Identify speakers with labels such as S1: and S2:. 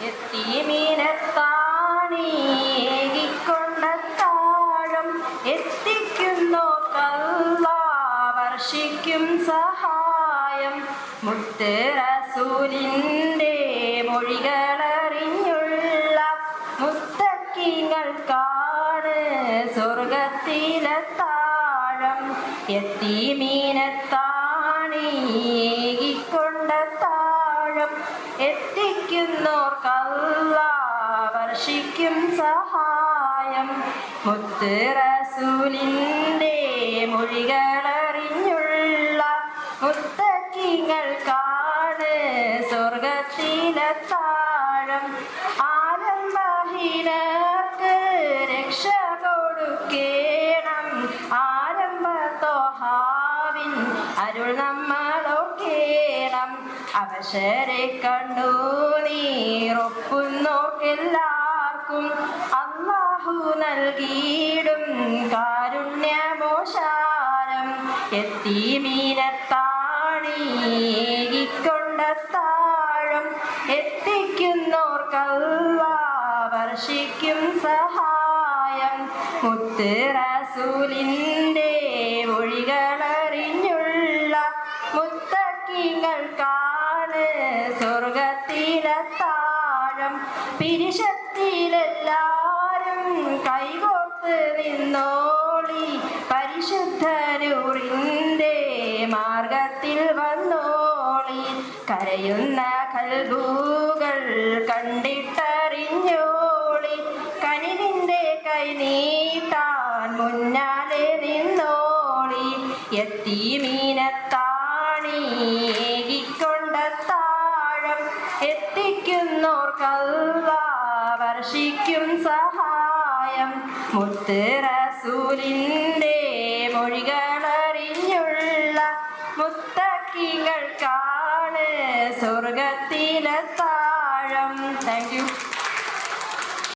S1: യത്തീമീനത്താണിയേകിക്കൊണ്ടത്താഴം എത്തിക്കുന്നോർക്കല്ലാഹ് വർഷിക്കും സഹായം. മുത്ത് റസൂലിൻ്റെ മൊഴികളറിഞ്ഞുള്ള മുത്തക്കിങ്ങൾക്കാണ് സ്വർഗത്തിലെത്താഴം. യത്തീമീനത്താണിയേകിക്കൊണ്ടത്താഴം എത്തിക്കുന്നോർക്കല്ലാഹ് വർഷിക്കും സഹായം. മുത്ത് റസൂലിൻ്റെ മൊഴികളറിഞ്ഞുള്ള മുത്തക്കിങ്ങൾക്കാണ് സ്വർഗത്തിലെത്താഴം. ആരംഭഹീനർക്ക് രക്ഷ കൊടുക്കേണം. ആരംഭത്തോഹാവിൻ അരുൾ നമ്മളൊക്കേണം. അവശരെ കണ്ടു നീറൊപ്പുന്നോർക്കെല്ലാവർക്കും അല്ലാഹു നൽകിയിടും കാരുണ്യമോശാരം. യത്തീമീനത്താണിയേകിക്കൊണ്ടത്താഴം എത്തിക്കുന്നോർക്കല്ലാഹ് വർഷിക്കും സഹായം. മുത്ത് റസൂലിൻ്റെ മൊഴികളറിഞ്ഞുള്ള മുത്തക്കിങ്ങൾക്കാണ് സ്വർഗത്തിലെത്താഴം. പിരിശത്തിലെല്ലാരും കൈകോർത്ത് നിന്നോളി. പരിശുദ്ധനൂറിൻ്റെ മാർഗത്തിൽ വന്നോളി. കരയുന്ന ഖൽബുകൾ കണ്ടിട്ടറിഞ്ഞോളി. കനിവിൻ്റെ കൈ നീട്ടാൻ മുന്നാലെ നിന്നോളി. യത്തീമീനത്താണിയേകിക്കൊണ്ടത്താഴം എത്തിക്കുന്നോർക്കല്ലാഹ് വർഷിക്കും സഹായം. മുത്ത് റസൂലിൻ്റെ മൊഴികളറിഞ്ഞുള്ള മുത്തക്കിങ്ങൾക്കാണ് സ്വർഗത്തിലെത്താഴം. Thank you.